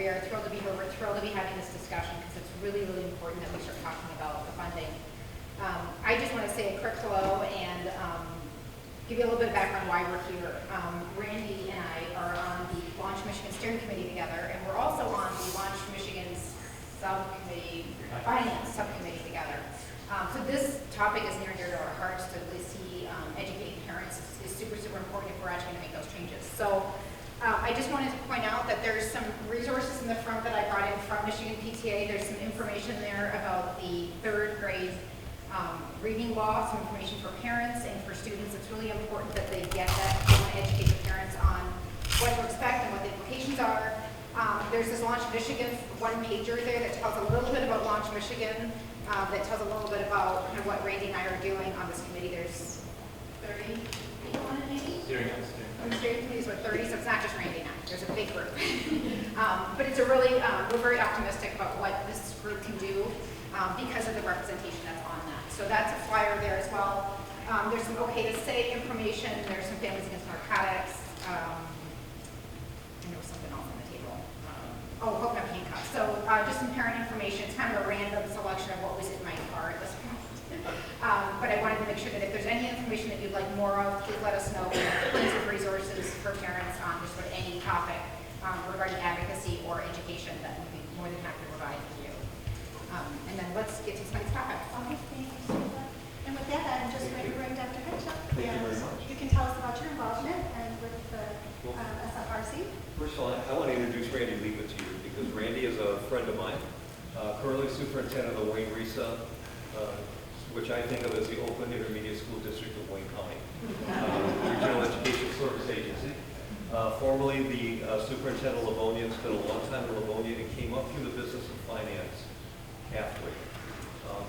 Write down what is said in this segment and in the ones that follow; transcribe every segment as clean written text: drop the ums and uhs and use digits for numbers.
we are thrilled to be here. We're thrilled to be having this discussion because it's really, really important that we start talking about the funding. I just want to say a quick hello and give you a little bit of background why we're here. Randy and I are on the Launch Michigan Steering Committee together, and we're also on the Launch Michigan's Finance Subcommittee together. So this topic is near and dear to our hearts. To really see educating parents is super, super important if we're actually going to make those changes. So I just wanted to point out that there's some resources in the front that I brought in from Michigan PTA. There's some information there about the third grade reading law, some information for parents and for students. It's really important that they get that. They want to educate the parents on what to expect and what the implications are. There's this Launch Michigan one-pager there that tells a little bit about Launch Michigan, that tells a little bit about kind of what Randy and I are doing on this committee. There's 30 people on it, maybe? Steering committees with 30, so it's not just Randy and I. There's a big group. But it's a really, we're very optimistic about what this group can do because of the representation that's on that. So that's a flyer there as well. There's some okay to say information. There's some Families Against Narcotics. I know something else on the table. Hope Not Handcuffed. So just some parent information. It's kind of a random selection of what was in my car at this point. But I wanted to make sure that if there's any information that you'd like more of, please let us know. We have plenty of resources for parents on just about any topic regarding advocacy or education that we'd be more than happy to provide for you. And then let's get to tonight's topic. Okay, thank you so much. And with that, I'm just going to bring Dr. Hedgehog. Thank you very much. You can tell us about your involvement and with the SFRC. First of all, I want to introduce Randy Leva to you because Randy is a friend of mine, currently superintendent of the Wayne RESA, which I think of as the Oakland Intermediate School District of Wayne County, Regional Education Service Agency. Formerly the superintendent of Livonia, spent a long time in Livonia and came up through the business of finance pathway.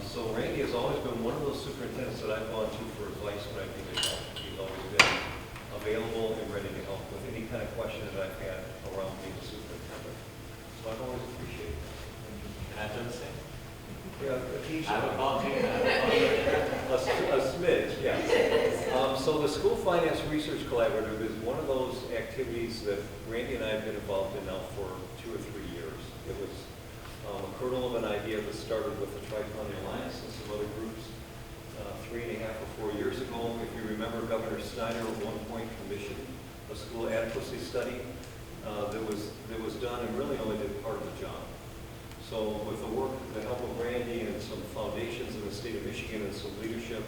So Randy has always been one of those superintendents that I've gone to for advice when I needed help. He's always been available and ready to help with any kind of question that I've had around being a superintendent. So I've always appreciated it. And I've done the same. Yeah, I would volunteer. a smidge, yeah. So the School Finance Research Collaborative is one of those activities that Randy and I have been involved in now for 2 or 3 years. It was a kernel of an idea that started with the Tri-County Alliance and some other groups 3.5 or 4 years ago. If you remember, Governor Snyder at one point commissioned a school adequacy study that was done and really only did part of the job. So with the work, the help of Randy and some foundations in the state of Michigan and some leadership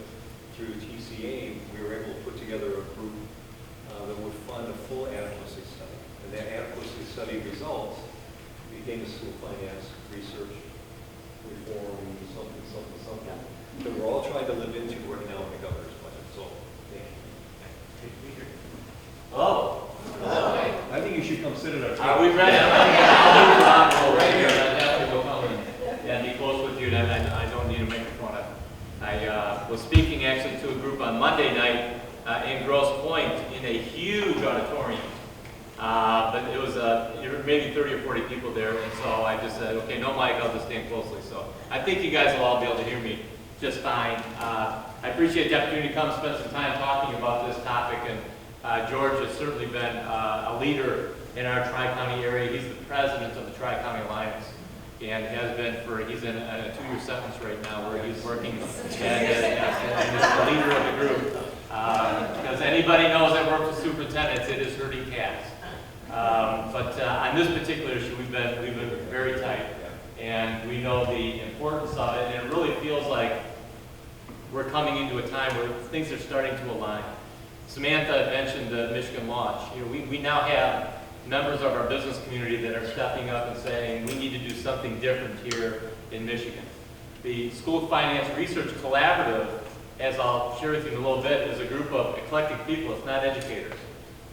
through TCA, we were able to put together a group that would fund a full adequacy study. And that adequacy study results became a school finance research reform, something that we're all trying to live into right now in the governor's budget. So, thank you. Oh. I think you should come sit at our table. Are we ready? I'll move on right here. I definitely will come and be close with you. And I don't need a microphone. I was speaking actually to a group on Monday night in Grosse Pointe in a huge auditorium. But it was maybe 30 or 40 people there, and so I just said, okay, no mic, I'll just stand closely. So I think you guys will all be able to hear me just fine. I appreciate the opportunity to come spend some time talking about this topic, and George has certainly been a leader in our Tri-County area. He's the president of the Tri-County Alliance, and has been he's in a 2-year sentence right now where he's working and is the leader of the group. Because anybody knows that works with superintendents, it is herding cats. But on this particular issue, we've been very tight, and we know the importance of it, and it really feels like we're coming into a time where things are starting to align. Samantha mentioned the Michigan launch. We now have members of our business community that are stepping up and saying we need to do something different here in Michigan. The School Finance Research Collaborative, as I'll share with you in a little bit, is a group of eclectic people. It's not educators.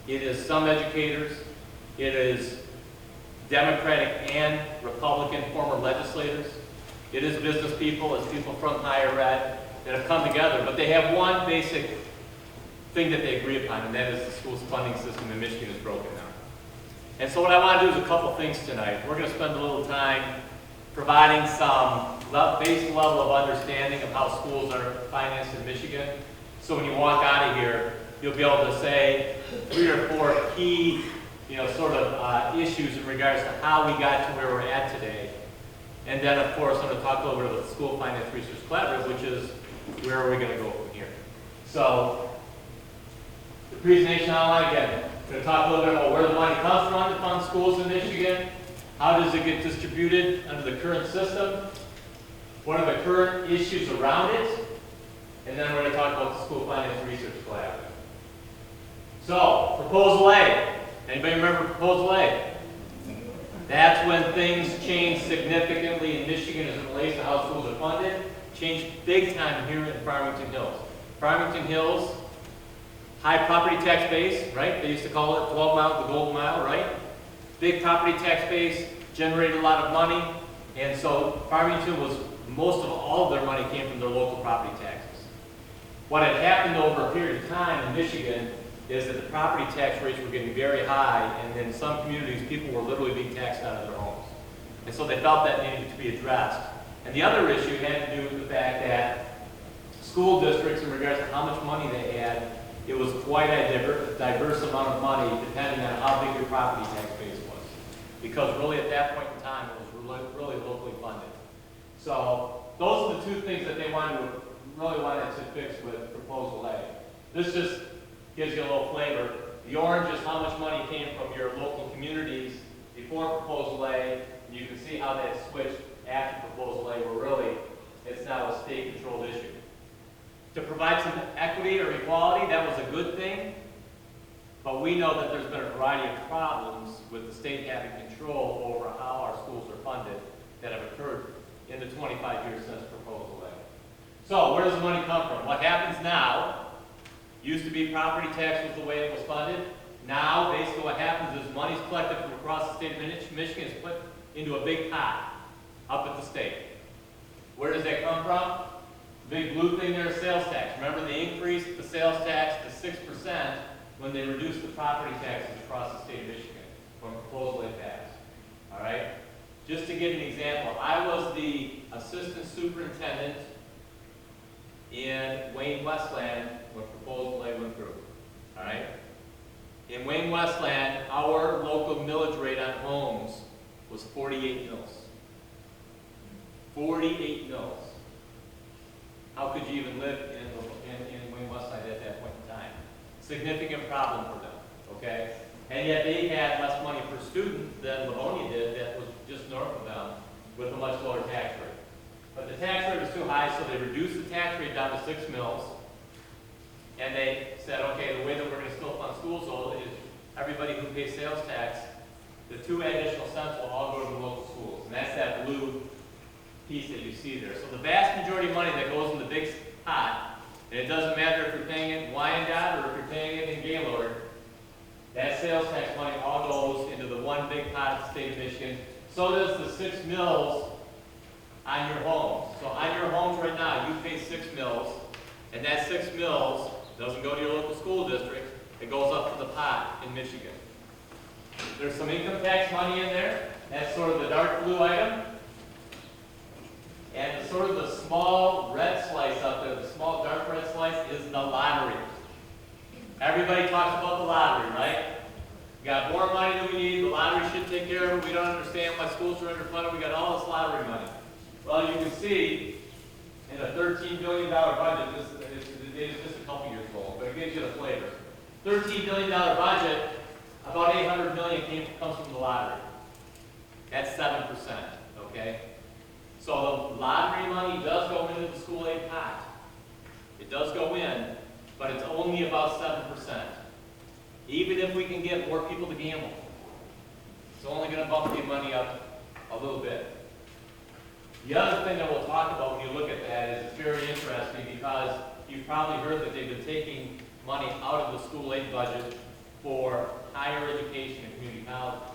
It is some educators. It is Democratic and Republican former legislators. It is business people. It's people from higher ed that have come together. But they have one basic thing that they agree upon, and that is the school's funding system in Michigan is broken now. And so what I want to do is a couple things tonight. We're going to spend a little time providing some base level of understanding of how schools are financed in Michigan. So when you walk out of here, you'll be able to say 3 or 4 key sort of issues in regards to how we got to where we're at today. And then, of course, I'm going to talk a little bit about the School Finance Research Collaborative, which is where are we going to go from here. So, the presentation outline again. I'm going to talk a little bit about where the money comes from to fund schools in Michigan. How does it get distributed under the current system? What are the current issues around it? And then we're going to talk about the School Finance Research Collaborative. So, Proposal A. Anybody remember Proposal A? That's when things change significantly in Michigan as it relates to how schools are funded. Changed big time here in Farmington Hills. Farmington Hills, high property tax base, right? They used to call it 12 mile, the golden mile, right? Big property tax base, generated a lot of money, and so Farmington was, most of all of their money came from their local property taxes. What had happened over a period of time in Michigan is that the property tax rates were getting very high, and in some communities, people were literally being taxed out of their homes. And so they felt that needed to be addressed. And the other issue had to do with the fact that school districts, in regards to how much money they had, it was quite a diverse amount of money depending on how big your property tax base was. Because really at that point in time, it was really locally funded. So those are the two things that they really wanted to fix with Proposal A. This just gives you a little flavor. The orange is how much money came from your local communities before Proposal A, and you can see how that switched after Proposal A, where really it's now a state-controlled issue. To provide some equity or equality, that was a good thing, but we know that there's been a variety of problems with the state having control over how our schools are funded that have occurred in the 25 years since Proposal A. So where does the money come from? What happens now, used to be property tax was the way it was funded. Now, basically what happens is money's collected from across the state of Michigan is put into a big pot up at the state. Where does that come from? The big blue thing there is sales tax. Remember, they increased the sales tax to 6% when they reduced the property taxes across the state of Michigan when Proposal A passed. All right? Just to give an example, I was the assistant superintendent in Wayne Westland when Proposal A went through. All right? In Wayne Westland, our local millage rate on homes was 48 mils. 48 mils. How could you even live in Wayne Westland at that point in time? Significant problem for them, okay? And yet they had less money per student than Livonia did, that was just north of them, with a much lower tax rate. But the tax rate was too high, so they reduced the tax rate down to 6 mils. And they said, okay, the way that we're going to still fund schools though is everybody who pays sales tax, the 2 additional cents will all go to the local schools. And that's that blue piece that you see there. So the vast majority of money that goes in the big pot, and it doesn't matter if you're paying it in Wyandotte or if you're paying it in Gaylord, that sales tax money all goes into the one big pot of the state of Michigan. So does the 6 mils on your homes. So on your homes right now, you pay 6 mils, and that 6 mils doesn't go to your local school district, it goes up to the pot in Michigan. There's some income tax money in there. That's sort of the dark blue item. And sort of the small red slice up there, the small dark red slice, is the lottery. Everybody talks about the lottery, right? We got more money than we need, the lottery should take care of it, we don't understand why schools are underfunded, we got all this lottery money. Well, you can see in a $13 billion budget, it is just a couple years old, but it gives you the flavor. $13 billion budget, about $800 million comes from the lottery. That's 7%, okay? So the lottery money does go into the school aid pot. It does go in, but it's only about 7%. Even if we can get more people to gamble, it's only going to bump the money up a little bit. The other thing that we'll talk about when you look at that is it's very interesting because you've probably heard that they've been taking money out of the school aid budget for higher education and community colleges.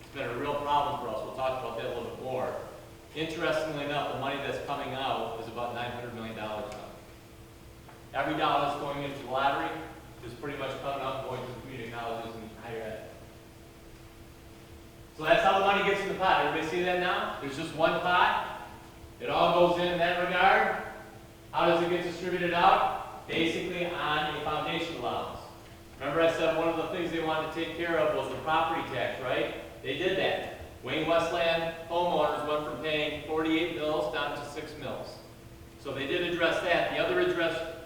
It's been a real problem for us. We'll talk about that a little bit more. Interestingly enough, the money that's coming out is about $900 million now. Every dollar that's going into the lottery is pretty much coming out and going to the community colleges and higher ed. So that's how the money gets in the pot. Everybody see that now? There's just one pot. It all goes in that regard. How does it get distributed out? Basically on a foundation allowance. Remember I said one of the things they wanted to take care of was the property tax, right? They did that. Wayne Westland homeowners went from paying 48 mills down to 6 mills. So they did address that. The other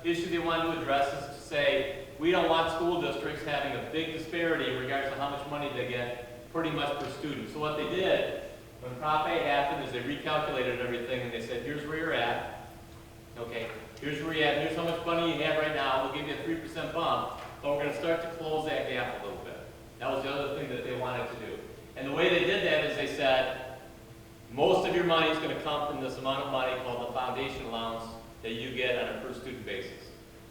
issue they wanted to address is to say, we don't want school districts having a big disparity in regards to how much money they get pretty much per student. So what they did, when Prop A happened, is they recalculated everything and they said, here's where you're at. Okay, here's where you're at. Here's how much money you have right now. We'll give you a 3% bump, but we're going to start to close that gap a little bit. That was the other thing that they wanted to do. And the way they did that is they said, most of your money is going to come from this amount of money called the foundation allowance that you get on a per student basis.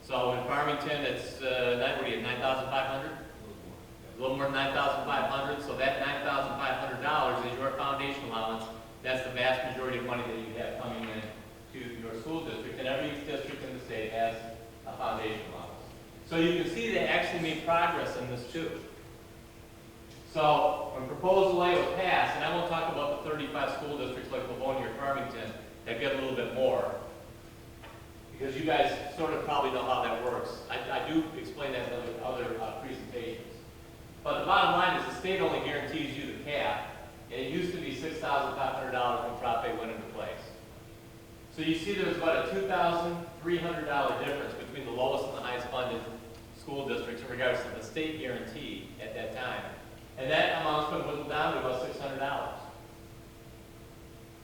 So in Farmington, it's, what are you, 9,500? A little more than 9,500. So that $9,500 is your foundation allowance. That's the vast majority of money that you have coming in to your school district. And every district in the state has a foundation allowance. So you can see they actually made progress in this too. So when Proposal A was passed, and I won't talk about the 35 school districts like Livonia or Farmington that get a little bit more, because you guys sort of probably know how that works. I do explain that in other presentations. But the bottom line is the state only guarantees you the cap, and it used to be $6,500 when Prop A went into place. So you see there's about a $2,300 difference between the lowest and the highest funded school districts in regards to the state guarantee at that time. And that amount's been whittled down to about $600.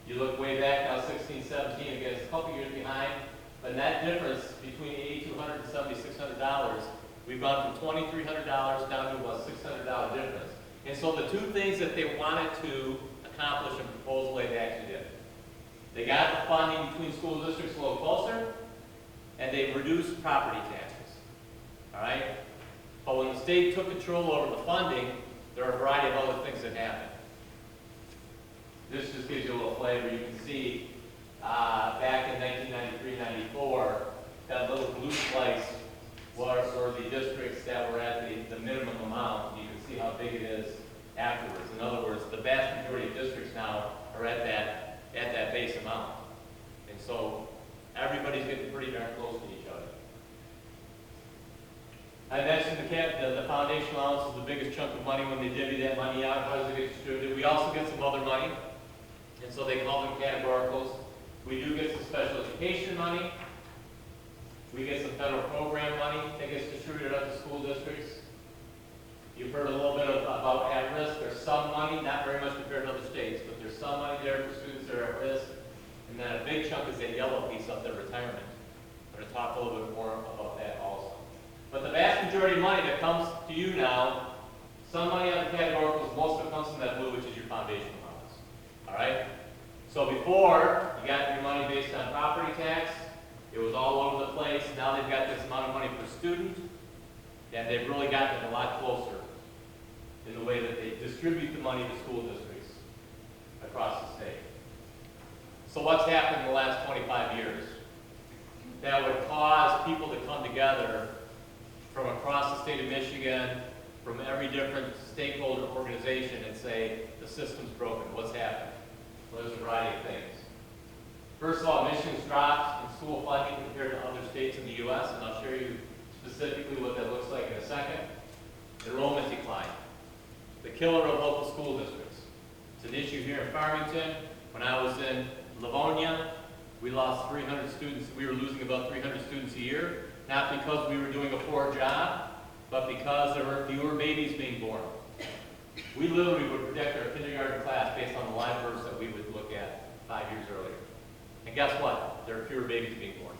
You look way back now, 16, 17, again, it's a couple years behind, but that difference between $8,200 and $7,600, we've gone from $2,300 down to about $600 difference. And so the two things that they wanted to accomplish in Proposal A, they actually did. They got the funding between school districts a little closer, and they reduced property taxes. All right? But when the state took control over the funding, there are a variety of other things that happened. This just gives you a little flavor. You can see back in 1993-94, that little blue slice were the districts that were at the minimum amount. You can see how big it is afterwards. In other words, the vast majority of districts now are at that base amount. And so everybody's getting pretty darn close to each other. I mentioned the foundation allowance is the biggest chunk of money when they divvy that money out. How does it get distributed? We also get some other money, and so they call them categoricals. We do get some special education money. We get some federal program money that gets distributed up to school districts. You've heard a little bit about at-risk. There's some money, not very much compared to other states, but there's some money there for students that are at risk. And then a big chunk is that yellow piece up there, retirement. I'm going to talk a little bit more about that also. But the vast majority of money that comes to you now, some money on the categoricals, most of it comes from that blue, which is your foundation allowance. All right? So before, you got your money based on property tax. It was all over the place. Now they've got this amount of money per student, and they've really gotten a lot closer in the way that they distribute the money to school districts across the state. So what's happened in the last 25 years? That would cause people to come together from across the state of Michigan, from every different stakeholder organization and say, the system's broken, what's happened? Well, there's a variety of things. First of all, Michigan's dropped in school funding compared to other states in the U.S., and I'll show you specifically what that looks like in a second. Enrollment decline, the killer of local school districts. It's an issue here in Farmington. When I was in Livonia, we lost 300 students. We were losing about 300 students a year, not because we were doing a poor job, but because there were fewer babies being born. We literally would predict our kindergarten class based on the live births that we would look at 5 years earlier. And guess what? There are fewer babies being born.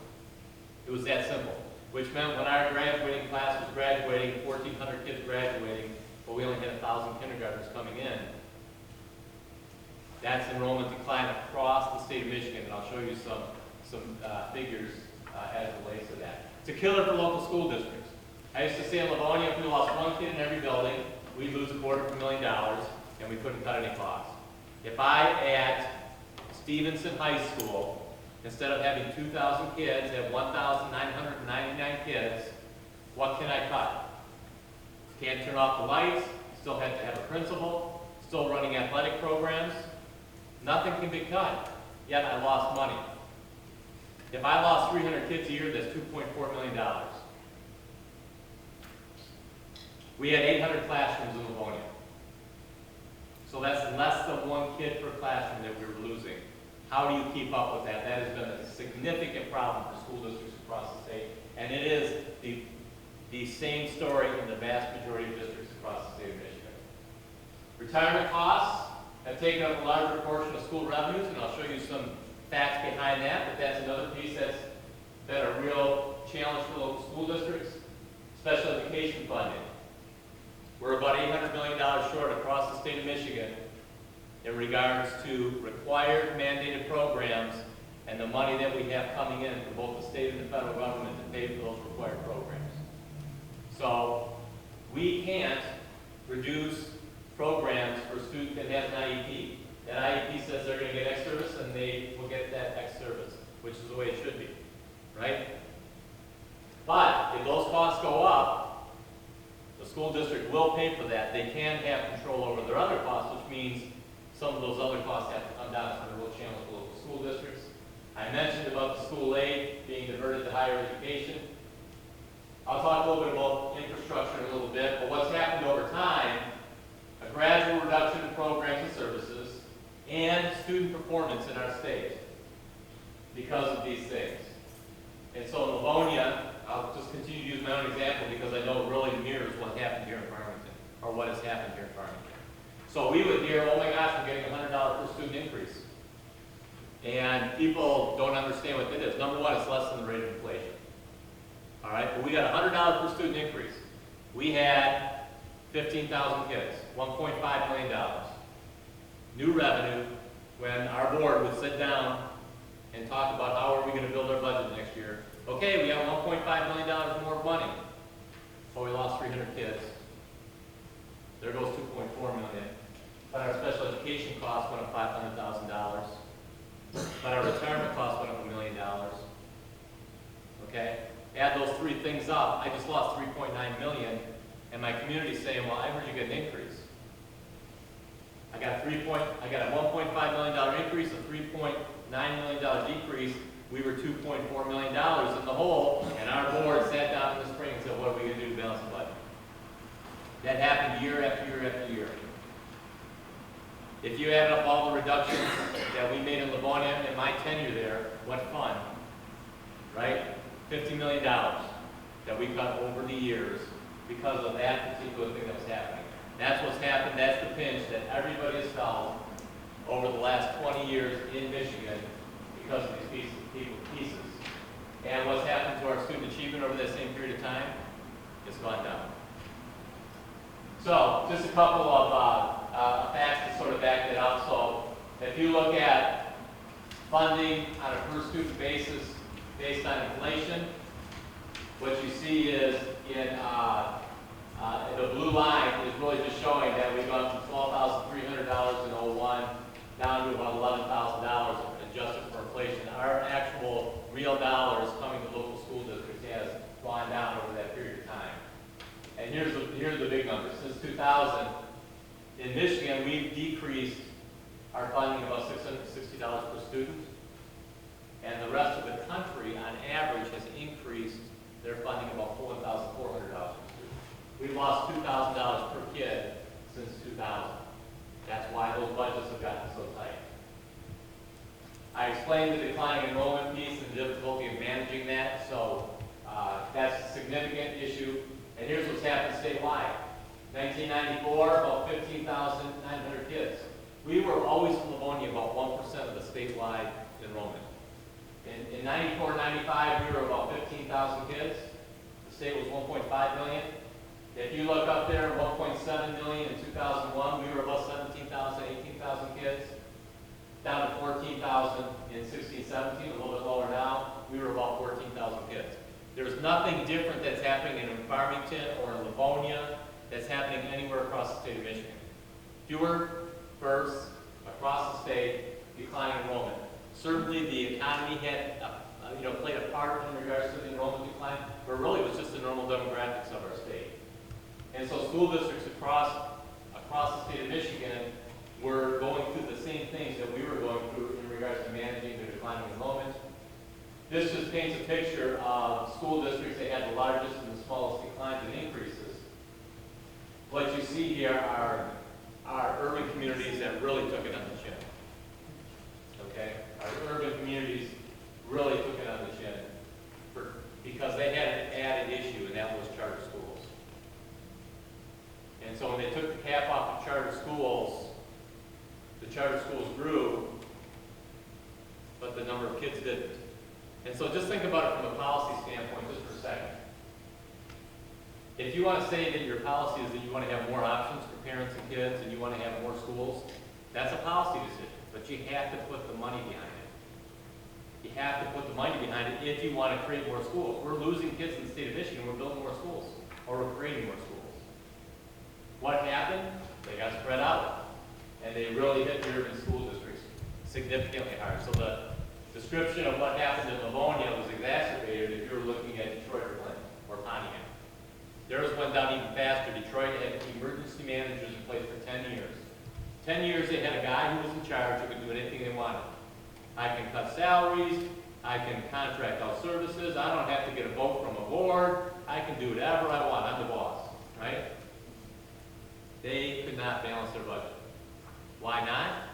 It was that simple, which meant when our graduating class was graduating, 1,400 kids graduating, but we only had 1,000 kindergartners coming in. That's enrollment decline across the state of Michigan, and I'll show you some figures as it relates to that. It's a killer for local school districts. I used to say in Livonia, if we lost one kid in every building, we'd lose $250,000, and we couldn't cut any costs. If I, at Stevenson High School, instead of having 2,000 kids, have 1,999 kids, what can I cut? Can't turn off the lights, still have to have a principal, still running athletic programs. Nothing can be cut, yet I lost money. If I lost 300 kids a year, that's $2.4 million. We had 800 classrooms in Livonia. So that's less than 1 kid per classroom that we were losing. How do you keep up with that? That has been a significant problem for school districts across the state. And it is the same story in the vast majority of districts across the state of Michigan. Retirement costs have taken up a larger portion of school revenues, and I'll show you some facts behind that, but that's another piece that's been a real challenge for local school districts. Special education funding. We're about $800 million short across the state of Michigan in regards to required mandated programs and the money that we have coming in from both the state and the federal government to pay for those required programs. So we can't reduce programs for a student that has an IEP. That IEP says they're going to get X service, and they will get that X service, which is the way it should be, right? But if those costs go up, the school district will pay for that. They can have control over their other costs, which means some of those other costs have to come down. It's been a real challenge for local school districts. I mentioned about the school aid being diverted to higher education. I'll talk a little bit about infrastructure in a little bit, but what's happened over time, a gradual reduction in programs and services and student performance in our state because of these things. And so in Livonia, I'll just continue to use my own example because I know it really mirrors what happened here in Farmington, or what has happened here in Farmington. So we would hear, oh my gosh, we're getting a $100 per student increase. And people don't understand what it is. Number one, it's less than the rate of inflation. All right, but we got a $100 per student increase. We had 15,000 kids, $1.5 million. New revenue when our board would sit down and talk about how are we going to build our budget next year. Okay, we have $1.5 million more money. But we lost 300 kids. There goes $2.4 million. But our special education costs went up $500,000. But our retirement costs went up $1 million. Okay? Add those three things up, I just lost $3.9 million, and my community's saying, well, I heard you get an increase. I got a $1.5 million increase, a $3.9 million decrease. We were $2.4 million in the hole, and our board sat down in the spring and said, what are we going to do to balance the budget? That happened year after year after year. If you add up all the reductions that we made in Livonia in my tenure there, what fun, right? $50 million that we cut over the years because of that particular thing that was happening. That's what's happened, that's the pinch that everybody has felt over the last 20 years in Michigan because of these pieces. And what's happened to our student achievement over that same period of time? It's gone down. So, just a couple of facts to sort of back that up. So, if you look at funding on a per student basis based on inflation, what you see is in the blue line is really just showing that we've gone from $12,300 in 01 down to about $11,000 adjusted for inflation. Our actual real dollars coming to local school districts has gone down over that period of time. And here's the big numbers. Since 2000, in Michigan, we've decreased our funding about $660 per student. And the rest of the country, on average, has increased their funding about $4,400 per student. We've lost $2,000 per kid since 2000. That's why those budgets have gotten so tight. I explained the declining enrollment piece and the difficulty of managing that, so that's a significant issue. And here's what's happened statewide. 1994, about 15,900 kids. We were always in Livonia about 1% of the statewide enrollment. In 94, 95, we were about 15,000 kids. The state was 1.5 million. If you look up there, 1.7 million in 2001, we were about 17,000, 18,000 kids. Down to 14,000 in 16, 17, a little bit lower now. We were about 14,000 kids. There's nothing different that's happening in Farmington or in Livonia that's happening anywhere across the state of Michigan. Fewer births across the state, declining enrollment. Certainly the economy had played a part in regards to the enrollment decline, but really it was just the normal demographics of our state. And so school districts across the state of Michigan were going through the same things that we were going through in regards to managing their declining enrollment. This just paints a picture of school districts that had the largest and the smallest declines and increases. see here are urban communities that really took it on the chin. Okay? Our urban communities really took it on the chin because they had an added issue, and that was charter schools. And so when they took the cap off of charter schools, the charter schools grew, but the number of kids didn't. And so just think about it from a policy standpoint just for a second. If you want to say that your policy is that you want to have more options for parents and kids and you want to have more schools, that's a policy decision, but you have to put the money behind it. You have to put the money behind it if you want to create more schools. We're losing kids in the state of Michigan, we're building more schools, or we're creating more schools. What happened? They got spread out, and they really hit the urban school districts significantly hard. So the description of what happened in Livonia was exacerbated if you were looking at Detroit or Clinton or Pontiac. Theirs went down even faster. Detroit had emergency managers in place for 10 years. 10 years they had a guy who was in charge who could do anything they wanted. I can cut salaries, I can contract out services, I don't have to get a vote from a board, I can do whatever I want, I'm the boss, right? They could not balance their budget. Why not?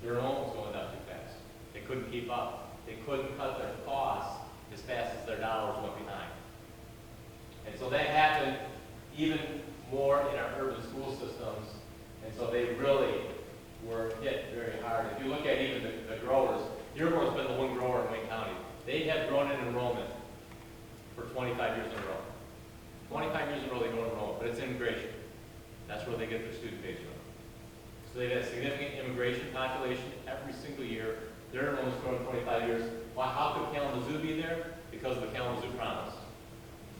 Their loan was going down too fast. They couldn't keep up. They couldn't cut their costs as fast as their dollars went behind. And so that happened even more in our urban school systems, and so they really were hit very hard. If you look at even the growers, Dearborn's been the one grower in Wayne County. They have grown in enrollment for 25 years in a row. 25 years in a row they grow enrollment, but it's immigration. That's where they get their student base from. So they've had a significant immigration population every single year. Their enrollment's grown 25 years. Why? How could Kalamazoo be there? Because of the Kalamazoo Promise.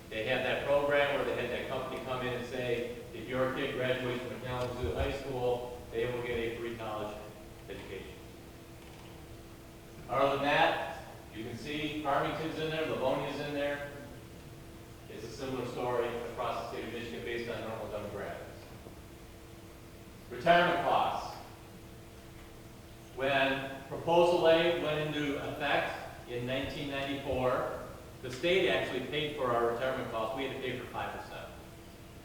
They had that program where they had that company come in and say, if your kid graduates from Kalamazoo High School, they will get a free college education. Other than that, you can see Farmington's in there, Livonia's in there. It's a similar story across the state of Michigan based on normal demographics. Retirement costs. When Proposal A went into effect in 1994, the state actually paid for our retirement costs. We had to pay for 5%.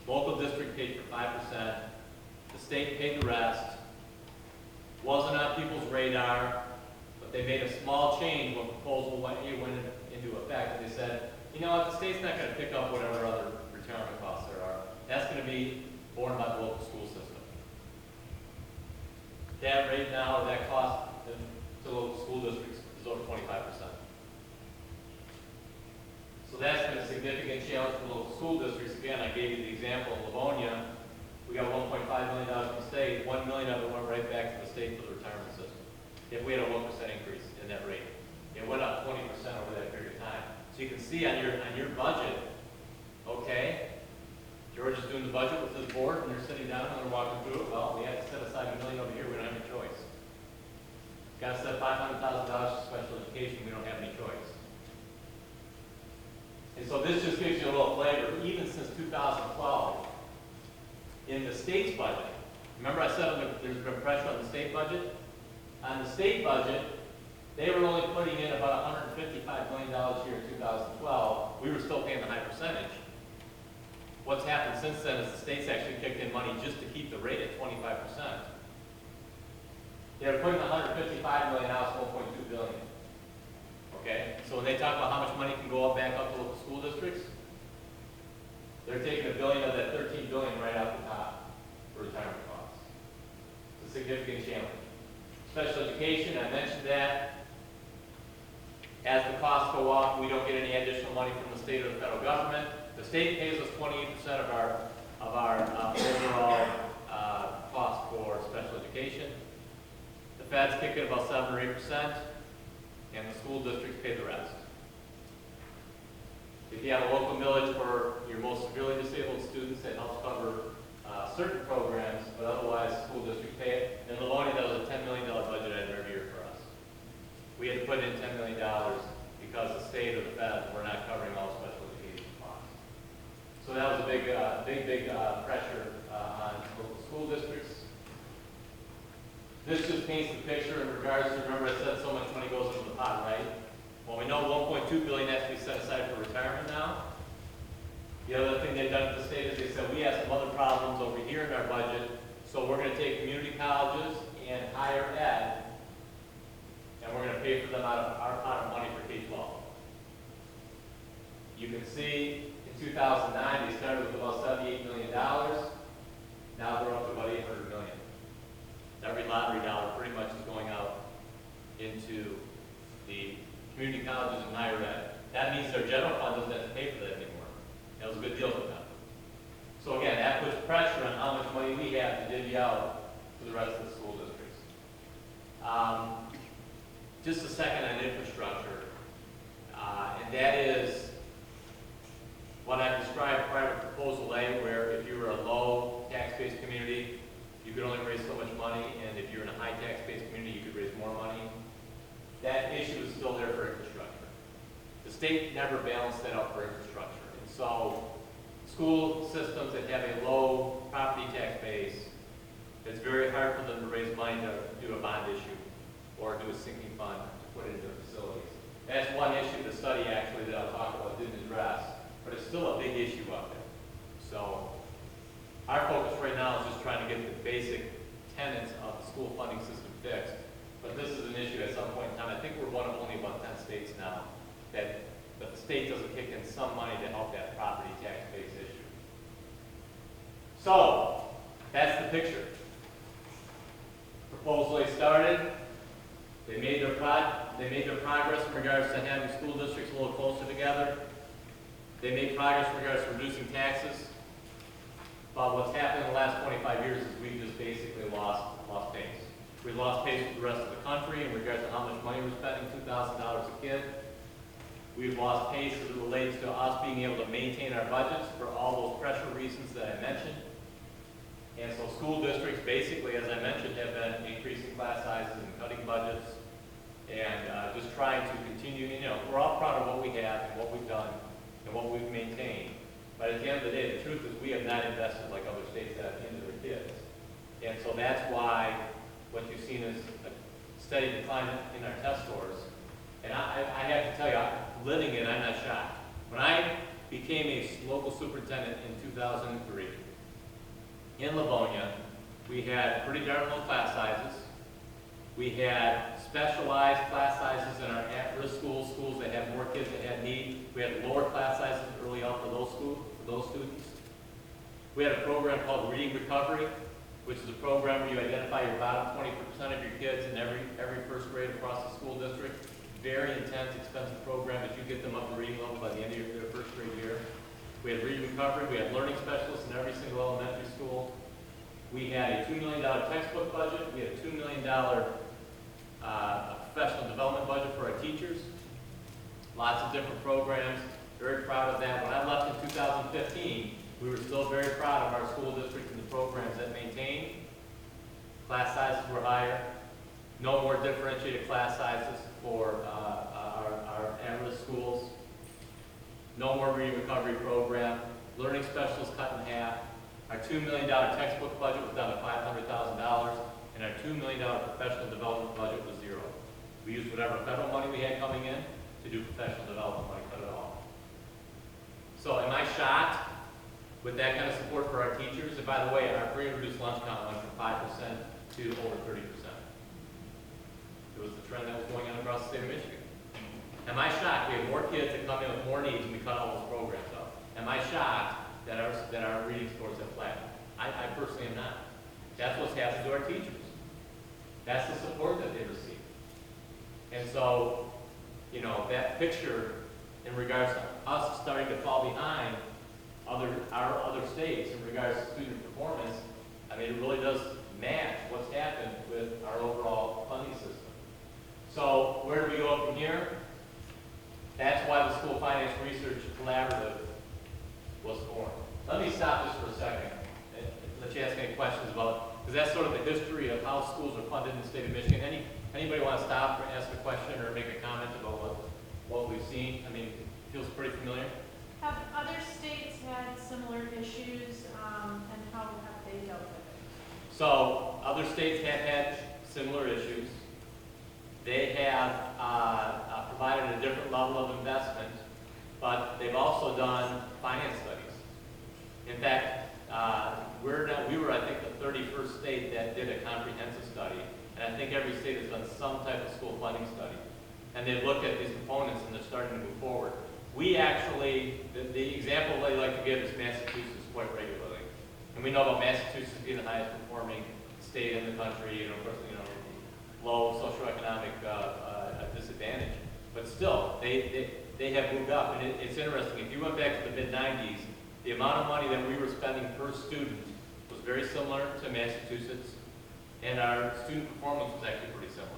Local district paid for 5%. The state paid the rest. Wasn't on people's radar, but they made a small change when Proposal A went into effect. And they said, you know what, the state's not going to pick up whatever other retirement costs there are. That's going to be borne by the local school system. That rate now, or that cost to local school districts is over 25%. So that's been a significant challenge for local school districts. Again, I gave you the example of Livonia. We got $1.5 million from the state. $1 million of it went right back to the state for the retirement system. If we had a 1% increase in that rate, it went up 20% over that period of time. So you can see on your budget, okay, George is doing the budget with his board, and they're sitting down and they're walking through it. Well, we have to set aside $1 million over here. We don't have any choice. Got to set $500,000 for special education. We don't have any choice. And so this just gives you a little flavor. Even since 2012, in the state's budget, remember I said there's been pressure on the state budget? On the state budget, they were only putting in about $155 million here in 2012. We were still paying the high percentage. What's happened since then is the state's actually kicked in money just to keep the rate at 25%. They're putting $155 million, now it's $1.2 billion. Okay, so when they talk about how much money can go back up to local school districts, they're taking $1 billion of that $13 billion right out the top for retirement costs. It's a significant challenge. Special education, I mentioned that. As the costs go up, we don't get any additional money from the state or the federal government. The state pays us 28% of our overall cost for special education. The feds kick in about 7 or 8%. And the school districts pay the rest. If you have a local millage for your most severely disabled students, that helps cover certain programs, but otherwise the school district pay it. And Livonia does a $10 million budget item every year for us. We had to put in $10 million because the state or the fed were not covering all special education costs. So that was a big pressure on local school districts. This just paints the picture in regards to, remember I said so much money goes into the pot, right? Well, we know $1.2 billion has to be set aside for retirement now. The other thing they've done at the state is they said, we have some other problems over here in our budget, so we're going to take community colleges and higher ed, and we're going to pay for them out of our pot of money for K-12. You can see in 2009, they started with about $78 million. Now they're up to about $800 million. Every lottery dollar pretty much is going out into the community colleges and higher ed. That means their general fund doesn't have to pay for that anymore. That was a good deal for them. So again, that puts pressure on how much money we have to divvy out to the rest of the school districts. Just a second on infrastructure, and that is what I described prior to proposal A, where if you were a low tax-based community, you could only raise so much money, and if you're in a high tax-based community, you could raise more money. That issue is still there for infrastructure. The state never balanced that out for infrastructure. And so school systems that have a low property tax base, it's very hard for them to raise money to do a bond issue or do a sinking fund to put into their facilities. That's one issue the study actually that I'll talk about didn't address, but it's still a big issue out there. So our focus right now is just trying to get the basic tenets of the school funding system fixed. But this is an issue at some point in time. I think we're one of only about 10 states now that the state doesn't kick in some money to help that property tax base issue. So that's the picture. Proposal they started. They made their progress in regards to having school districts a little closer together. They made progress in regards to reducing taxes. But what's happened in the last 25 years is we've just basically lost pace. We lost pace with the rest of the country in regards to how much money we're spending, $2,000 a kid. We've lost pace as it relates to us being able to maintain our budgets for all those pressure reasons that I mentioned. And so school districts basically, as I mentioned, have been increasing class sizes and cutting budgets and just trying to continue, we're all proud of what we have and what we've done and what we've maintained. But at the end of the day, the truth is we have not invested like other states have into their kids. And so that's why what you've seen is a steady decline in our test scores. And I have to tell you, living it, I'm not shocked. When I became a local superintendent in 2003, in Livonia, we had pretty darn low class sizes. We had specialized class sizes in our at-risk schools, schools that had more kids that had need. We had lower class sizes early on for those students. We had a program called Reading Recovery, which is a program where you identify your bottom 20% of your kids in every first grade across the school district. Very intense, expensive program if you get them up to reading level by the end of their first grade year. We had Reading Recovery. We had learning specialists in every single elementary school. We had a $2 million textbook budget. We had a $2 million professional development budget for our teachers. Lots of different programs. Very proud of that. When I left in 2015, we were still very proud of our school district and the programs that maintained. Class sizes were higher. No more differentiated class sizes for our at-risk schools. No more reading recovery program. Learning specialists cut in half. Our $2 million textbook budget was down to $500,000, and our $2 million professional development budget was zero. We used whatever federal money we had coming in to do professional development money, cut it all. So am I shocked with that kind of support for our teachers? And by the way, our free and reduced lunch count went from 5% to over 30%. It was the trend that was going on across the state of Michigan. Am I shocked we have more kids that come in with more needs and we cut all those programs out? Am I shocked that our reading scores have flattened? I personally am not. That's what's happened to our teachers. That's the support that they receive. And so, that picture in regards to us starting to fall behind our other states in regards to student performance, it really does match what's happened with our overall funding system. So where do we go from here? That's why the School Finance Research Collaborative was formed. Let me stop this for a second and let you ask any questions about, because that's sort of the history of how schools are funded in the state of Michigan. Anybody want to stop or ask a question or make a comment about what we've seen? It feels pretty familiar. Have other states had similar issues, and how have they dealt with it? So other states have had similar issues. They have provided a different level of investment, but they've also done finance studies. In fact, we were, I think, the 31st state that did a comprehensive study, and I think every state has done some type of school funding study. And they've looked at these components and they're starting to move forward. We actually, the example they like to give is Massachusetts quite regularly. And we know about Massachusetts being the highest performing state in the country, low socioeconomic disadvantage. But still, they have moved up. And it's interesting, if you went back to the mid-90s, the amount of money that we were spending per student was very similar to Massachusetts, and our student performance was actually pretty similar.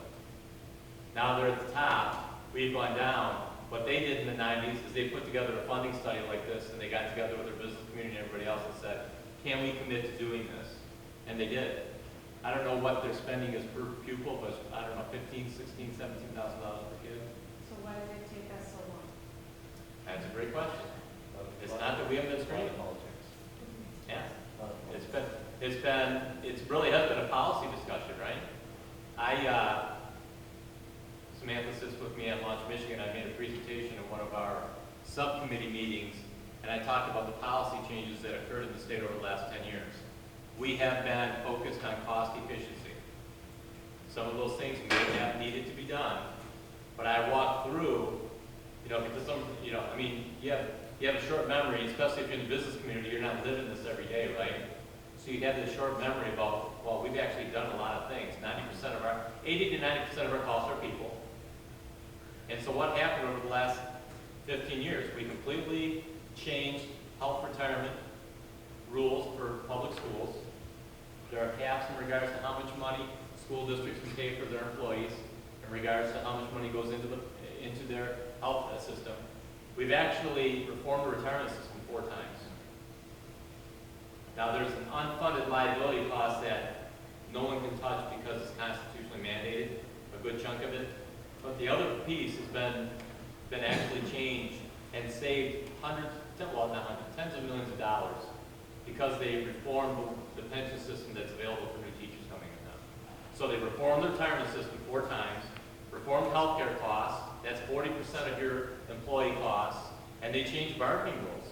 Now they're at the top, we've gone down. What they did in the 90s is they put together a funding study like this, and they got together with their business community and everybody else and said, can we commit to doing this? And they did. I don't know what their spending is per pupil, but I don't know, $15,000, $16,000, $17,000 per kid. So why did it take us so long? That's a great question. It's not that we haven't been screening. Yeah. It really has been a policy discussion, right? Samantha sits with me at Launch Michigan. I made a presentation at one of our subcommittee meetings, and I talked about the policy changes that occurred in the state over the last 10 years. We have been focused on cost efficiency. Some of those things may have needed to be done, but I walked through, because you have a short memory, especially if you're in the business community, you're not living this every day, right? So you have this short memory about, well, we've actually done a lot of things. 80 to 90% of our costs are people. And so what happened over the last 15 years? We completely changed health retirement rules for public schools. There are caps in regards to how much money school districts can pay for their employees, in regards to how much money goes into their health system. We've actually reformed the retirement system 4 times. Now there's an unfunded liability cost that no one can touch because it's constitutionally mandated, a good chunk of it. But the other piece has been actually changed and saved tens of millions of dollars because they reformed the pension system that's available for new teachers coming in now. So they reformed the retirement system 4 times, reformed healthcare costs, that's 40% of your employee costs, and they changed bargaining rules.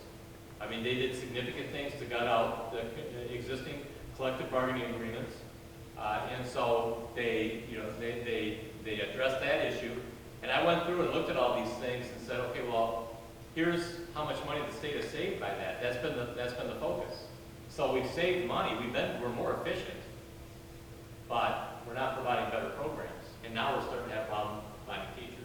I mean, they did significant things to gut out the existing collective bargaining agreements, and so they addressed that issue. And I went through and looked at all these things and said, okay, well, here's how much money the state has saved by that. That's been the focus. So we've saved money. We're more efficient, but we're not providing better programs. And now we're starting to have problems finding teachers.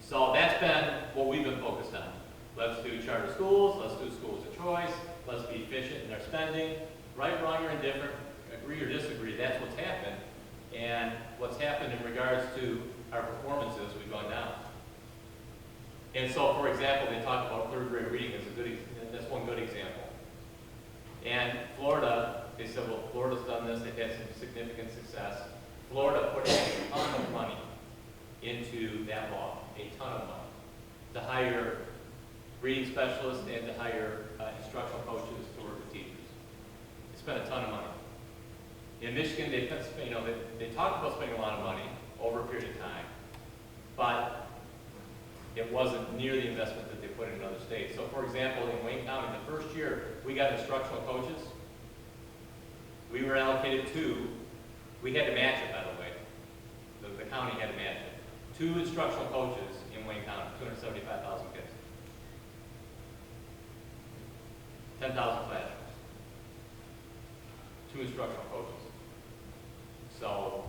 So that's been what we've been focused on. Let's do charter schools. Let's do schools of choice. Let's be efficient in our spending. Right, wrong, or indifferent, agree or disagree, that's what's happened. And what's happened in regards to our performances, we've gone down. And so, for example, they talk about 3rd grade reading as that's one good example. And Florida, they said, well, Florida's done this, they've had some significant success. Florida put a ton of money into that law, a ton of money, to hire reading specialists and to hire instructional coaches to work with teachers. They spent a ton of money. In Michigan, they talked about spending a lot of money over a period of time, but it wasn't near the investment that they put in other states. So, for example, in Wayne County, the first year we got instructional coaches, we were allocated 2. We had to match it, by the way. The county had to match it. 2 instructional coaches in Wayne County, 275,000 kids. 10,000 classrooms. 2 instructional coaches. So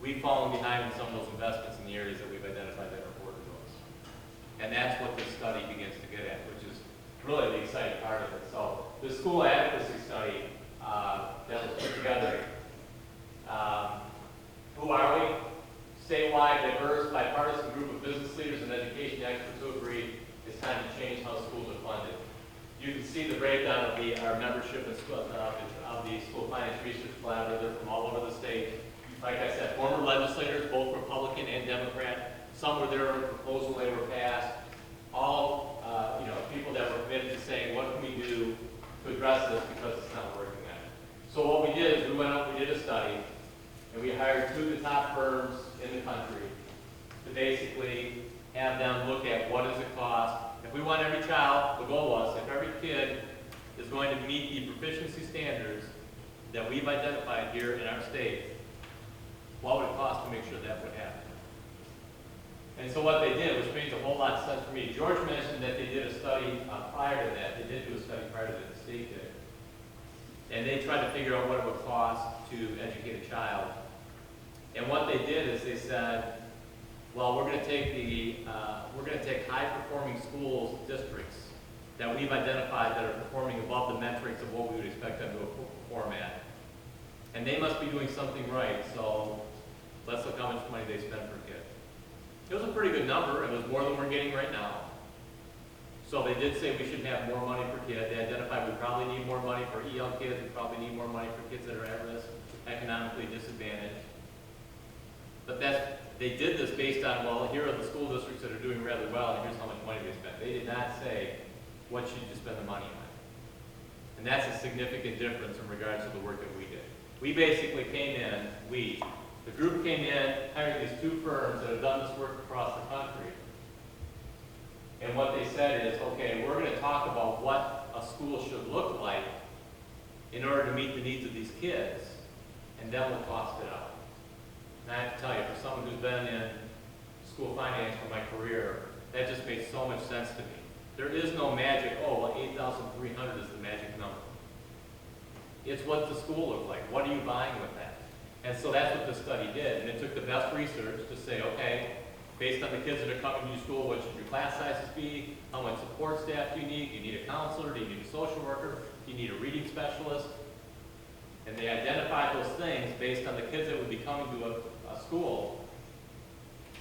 we've fallen behind in some of those investments in the areas that we've identified that are important to us. And that's what this study begins to get at, which is really the exciting part of it. So the school advocacy study that was put together, who are we? Statewide, diverse, bipartisan group of business leaders and education experts who agree it's time to change how schools are funded. You can see the breakdown of our membership of the School Finance Research Collaborative from all over the state. Like I said, former legislators, both Republican and Democrat. Some were there on a proposal they were passed. All people that were committed to saying, what can we do to address this because it's not working out. So what we did is we went out, we did a study, and we hired 2 of the top firms in the country to basically have them look at what does it cost if if we want every child, the goal was, if every kid is going to meet the proficiency standards that we've identified here in our state, what would it cost to make sure that would happen? And so what they did, which makes a whole lot of sense for me, George mentioned that they did a study prior to that. They did do a study prior to that, the state did. And they tried to figure out what it would cost to educate a child. And what they did is they said, well, we're going to take high-performing schools, districts that we've identified that are performing above the metrics of what we would expect them to perform at. And they must be doing something right, so let's look how much money they spend per kid. It was a pretty good number. It was more than we're getting right now. So they did say we should have more money per kid. They identified we probably need more money for EL kids. We probably need more money for kids that are at risk, economically disadvantaged. But they did this based on, well, here are the school districts that are doing rather well, and here's how much money they spent. They did not say, what should you spend the money on? And that's a significant difference in regards to the work that we did. We basically came in, the group came in, hired these two firms that have done this work across the country. And what they said is, okay, we're going to talk about what a school should look like in order to meet the needs of these kids, and then we'll cost it out. And I have to tell you, for someone who's been in school finance for my career, that just made so much sense to me. There is no magic, oh, well, 8,300 is the magic number. It's what the school looked like. What are you buying with that? And so that's what this study did. And it took the best research to say, okay, based on the kids that are coming to your school, what should your class sizes be? How much support staff do you need? Do you need a counselor? Do you need a social worker? Do you need a reading specialist? And they identified those things based on the kids that would be coming to a school.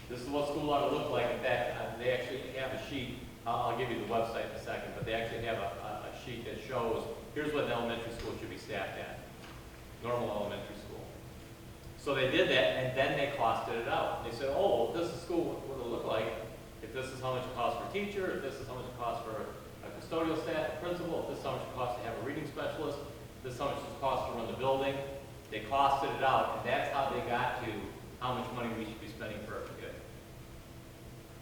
This is what school ought to look like. In fact, they actually have a sheet. I'll give you the website in a second, but they actually have a sheet that shows, here's what an elementary school should be staffed at. Normal elementary school. So they did that, and then they costed it out. They said, oh, well, this is school, what it'll look like if this is how much it costs for a teacher, if this is how much it costs for a custodial staff, a principal, if this is how much it costs to have a reading specialist, this is how much it costs to run the building. They costed it out, and that's how they got to how much money we should be spending per kid.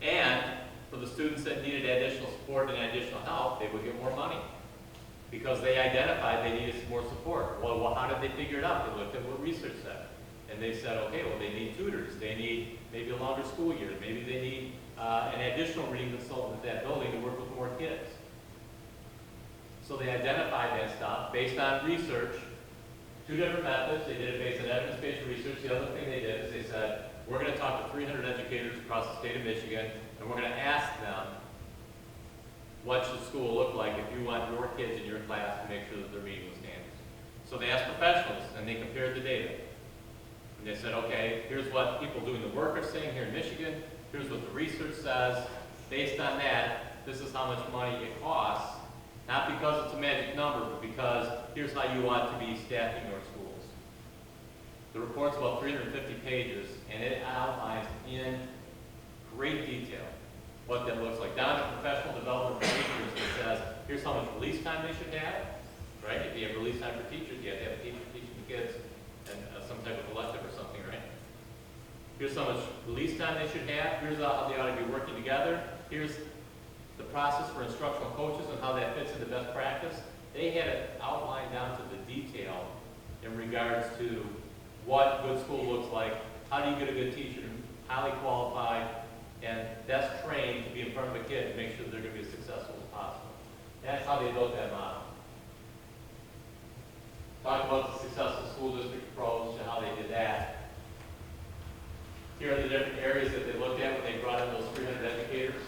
And for the students that needed additional support and additional help, they would get more money because they identified they needed some more support. Well, how did they figure it out? They looked at what research said. And they said, okay, well, they need tutors. They need maybe a longer school year. Maybe they need an additional reading consultant at that building to work with more kids. So they identified that stuff based on research, two different methods. They did it based on evidence-based research. The other thing they did is they said, we're going to talk to 300 educators across the state of Michigan, and we're going to ask them, what should school look like if you want your kids in your class to make sure that they're meeting the standards? So they asked professionals, and they compared the data. And they said, okay, here's what people doing the work are saying here in Michigan. Here's what the research says. Based on that, this is how much money it costs. Not because it's a magic number, but because here's how you ought to be staffing your schools. The report's about 350 pages, and it outlines in great detail what that looks like. Down to professional development for teachers that says, here's how much release time they should have, right? If you have release time for teachers, you have to have a teacher teaching the kids and some type of elective or something, right? Here's how much release time they should have. Here's how they ought to be working together. Here's the process for instructional coaches and how that fits into best practice. They had it outlined down to the detail in regards to what good school looks like, how do you get a good teacher, highly qualified, and best trained to be in front of a kid to make sure that they're going to be as successful as possible. That's how they built that model. Talk about the successful school district approach and how they did that. Here are the different areas that they looked at when they brought in those 300 educators.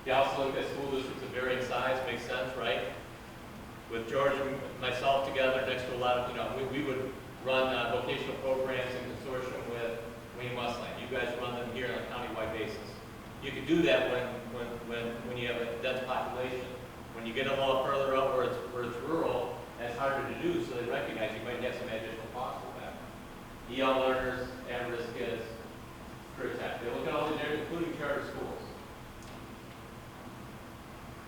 They also looked at school districts of varying size, makes sense, right? With George and myself together next to a lot of, we would run vocational programs in consortium with Wayne Westland. You guys run them here on a countywide basis. You can do that when you have a dense population. When you get a little further up where it's rural, that's harder to do, so they recognize you might have some additional costs with that. EL learners, at-risk kids, career tech. They look at all the areas, including charter schools.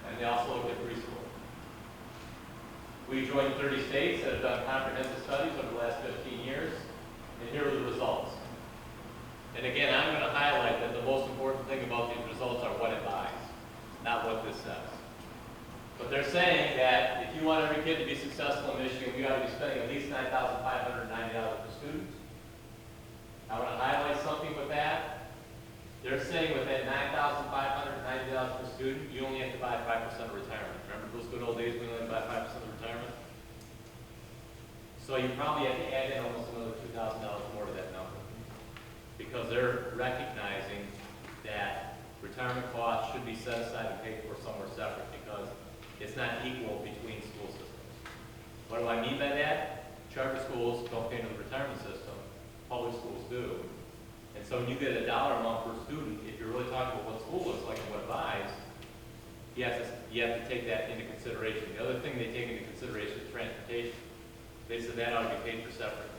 And they also look at preschool. We joined 30 states that have done comprehensive studies over the last 15 years, and here are the results. And again, I'm going to highlight that the most important thing about these results are what it buys. student. I want to highlight something with that. They're saying with that $9,590 per student, you only have to buy 5% of retirement. Remember those good old days when we only buy 5% of retirement? So you probably have to add in almost another $2,000 more to that number, because they're recognizing that retirement costs should be set aside and paid for somewhere separate, because it's not equal between school systems. What do I mean by that? Charter schools don't pay into the retirement system, public schools do. And so when you get $1 a month per student, if you're really talking about what school looks like and what it buys, you have to take that into consideration. The other thing they take into consideration is transportation. They said that ought to be paid for separately.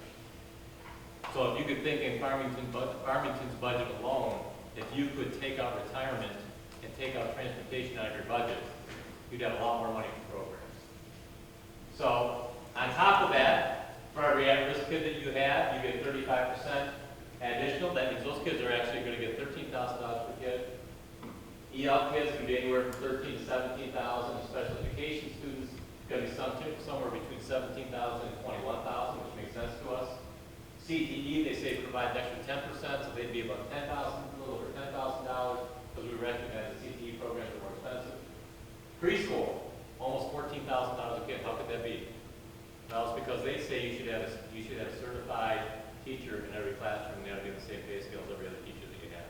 So if you could think in Farmington's budget alone, if you could take out retirement and take out transportation out of your budget, you'd have a lot more money for programs. So on top of that, for every at-risk kid that you have, you get 35% additional. That means those kids are actually going to get $13,000 per kid. EL kids can be anywhere from $13,000 to $17,000. Special education students going to be somewhere between $17,000 and $21,000, which makes sense to us. CTE, they say provides extra 10%, so they'd be about $10,000, a little over $10,000, because we recognize that CTE programs are more expensive. Preschool, almost $14,000 a kid. How could that be? Well, it's because they say you should have a certified teacher in every classroom. They ought to be the same pay scale as every other teacher that you have.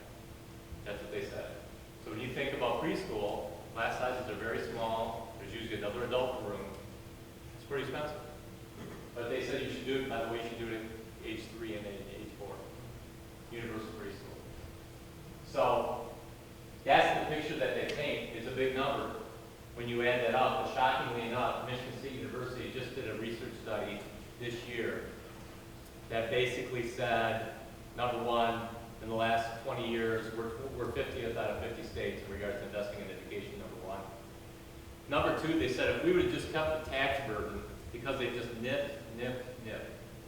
That's what they said. So when you think about preschool, class sizes are very small. There's usually another adult in the room. It's pretty expensive. But they said you should do it, by the way, you should do it at age 3 and age 4. Universal preschool. So that's the picture that they paint. It's a big number when you add that up. But shockingly enough, Michigan State University just did a research study this year that basically said, number one, in the last 20 years, we're 50th out of 50 states in regards to investing in education, number one. Number two, they said if we would have just kept the tax burden, because they just nip.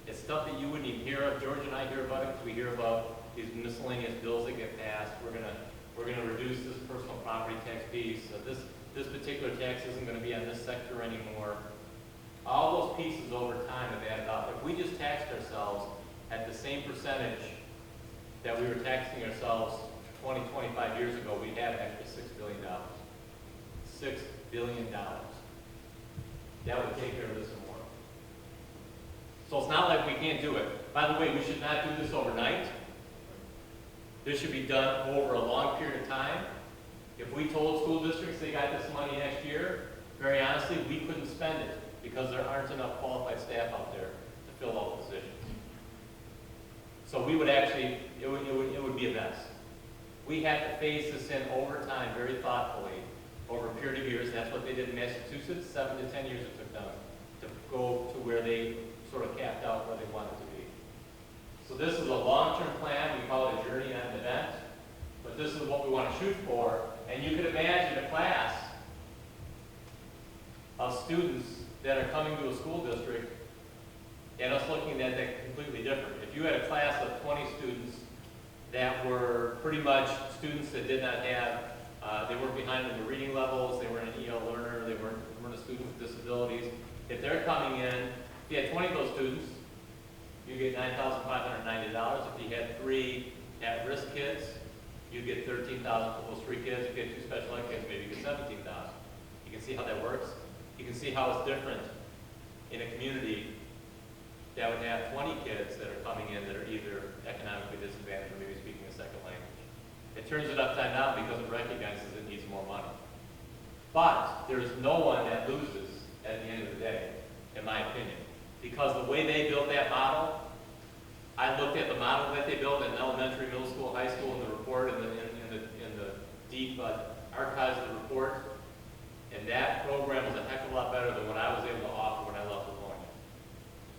It's stuff that you wouldn't even hear of. George and I hear about it because we hear about these miscellaneous bills that get passed. We're gonna reduce this personal property tax piece. So this particular tax isn't going to be on this sector anymore. All those pieces over time have added up. If we just taxed ourselves at the same percentage that we were taxing ourselves 20, 25 years ago, we'd have an extra $6 billion. $6 billion. That would take care of this and more. So it's not like we can't do it. By the way, we should not do this overnight. This should be done over a long period of time. If we told school districts they got this money next year, very honestly, we couldn't spend it because there aren't enough qualified staff out there to fill all the positions. So we would actually, it would be a mess. We have to phase this in over time, very thoughtfully, over a period of years. That's what they did in Massachusetts. 7 to 10 years it took them to go to where they sort of capped out where they wanted to be. So this is a long-term plan. We call it a journey, not an event. But this is what we want to shoot for. And you could imagine a class of students that are coming to a school district and us looking at that completely different. If you had a class of 20 students that were pretty much students that did not have, they weren't behind in the reading levels, they weren't an EL learner, they weren't a student with disabilities. If they're coming in, if you had 20 of those students, you get $9,590. If you had 3 at-risk kids, you get $13,000 for those 3 kids. You get 2 special ed kids, maybe you get $17,000. You can see how that works. You can see how it's different in a community that would have 20 kids that are coming in that are either economically disadvantaged or maybe speaking a second language. It turns it upside down because it recognizes it needs more money. But there's no one that loses at the end of the day, in my opinion. Because the way they built that model, I looked at the model that they built in elementary, middle school, high school, in the report, in the deep archives of the report, and that program was a heck of a lot better than what I was able to offer when I left Livonia.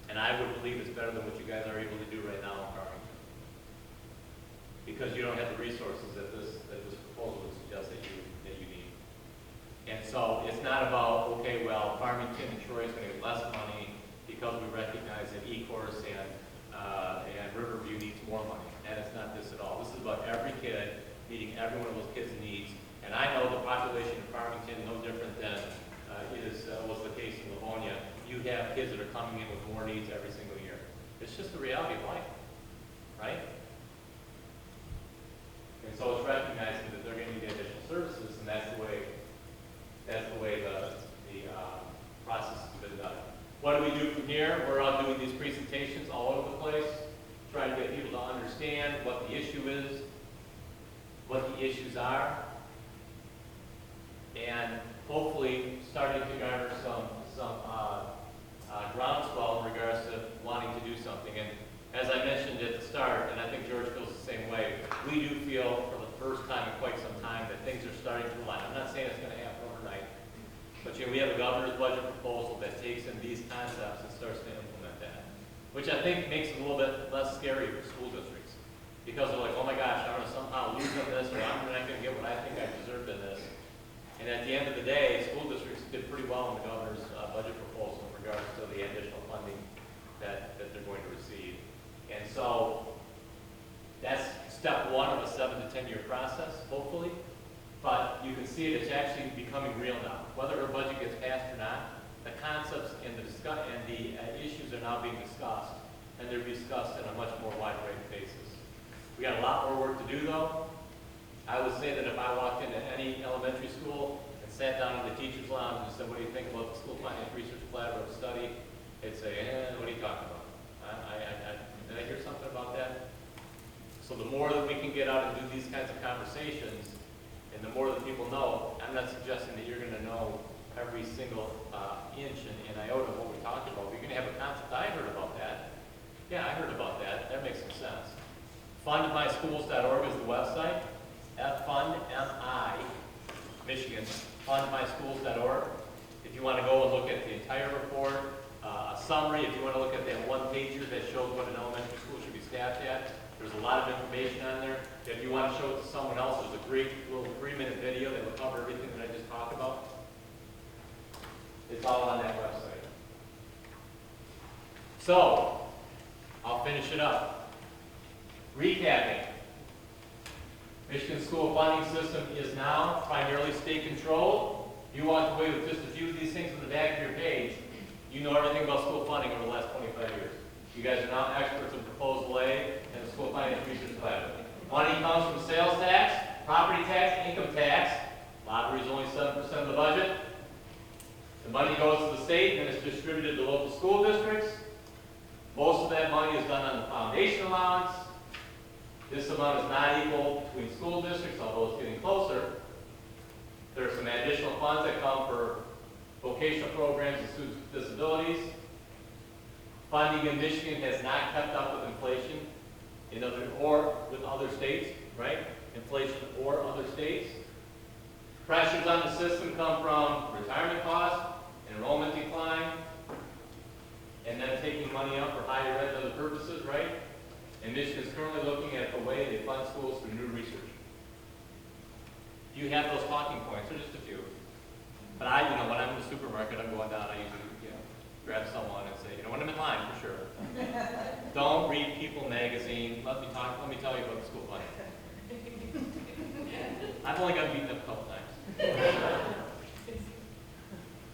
And I would believe it's better than what you guys are able to do right now in Farmington. Because you don't have the resources that this proposal would suggest that you need. And so it's not about, okay, well, Farmington and Troy is going to get less money because we recognize that E-Course and Riverview needs more money. And it's not this at all. This is about every kid meeting every one of those kids' needs. And I know the population of Farmington no different than was the case in Livonia. You have kids that are coming in with more needs every single year. It's just the reality of life, right? And so it's recognizing that they're going to need additional services, and that's the way the process has been done. What do we do from here? We're out doing these presentations all over the place, trying to get people to understand what the issue is, what the issues are, and hopefully starting to garner some groundswell in regards to wanting to do something. And as I mentioned at the start, and I think George feels the same way, we do feel for the first time in quite some time that things are starting to align. I'm not saying it's going to happen overnight, but we have a governor's budget proposal that takes in these concepts and starts to implement that, which I think makes it a little bit less scary for school districts, because they're like, oh my gosh, I'm going to somehow lose on this, or I'm not going to get what I think I deserved in this. And at the end of the day, school districts did pretty well in the governor's budget proposal in regards to the additional funding that they're going to receive. And so that's step one of a 7 to 10 year process, hopefully. But you can see it's actually becoming real now. Whether her budget gets passed or not, the concepts and the issues are now being discussed, and they're discussed in a much more wide-ranging basis. We got a lot more work to do, though. I would say that if I walked into any elementary school and sat down in the teacher's lounge and said, what do you think about the School Finance Research Collaborative study? They'd say, what are you talking about? Did I hear something about that? So the more that we can get out and do these kinds of conversations, and the more that people know, I'm not suggesting that you're going to know every single inch and iota of what we're talking about. You're going to have a concept. I heard about that. Yeah, I heard about that. That makes some sense. Fundmyschools.org is the website. Fundmi, Michigan, fundmyschools.org. If you want to go and look at the entire report, a summary, if you want to look at that one pager that shows what an elementary school should be staffed at, there's a lot of information on there. If you want to show it to someone else, there's a great little 3-minute video that will cover everything that I just talked about. It's all on that website. So, I'll finish it up. Recapping. Michigan school funding system is now primarily state controlled. You walk away with just a few of these things on the back of your page, you know everything about school funding over the last 25 years. You guys are now experts in Proposal A and the School Finance Research Collaborative. Money comes from sales tax, property tax, income tax. Lottery is only 7% of the budget. The money goes to the state and it's distributed to local school districts. Most of that money is done on the foundation allowance. This amount is not equal between school districts, although it's getting closer. There are some additional funds that come for vocational programs and students with disabilities. Funding in Michigan has not kept up with inflation or with other states, right? Inflation or other states. Pressures on the system come from retirement costs, enrollment decline, and then taking money up for higher ed and other purposes, right? And Michigan is currently looking at the way they fund schools through new research. Do you have those talking points, or just a few? But when I'm in the supermarket, I'm going down, I usually, grab someone and say, when I'm in line, for sure. Don't read People magazine. Let me tell you about the school funding. I've only got beaten up a couple times.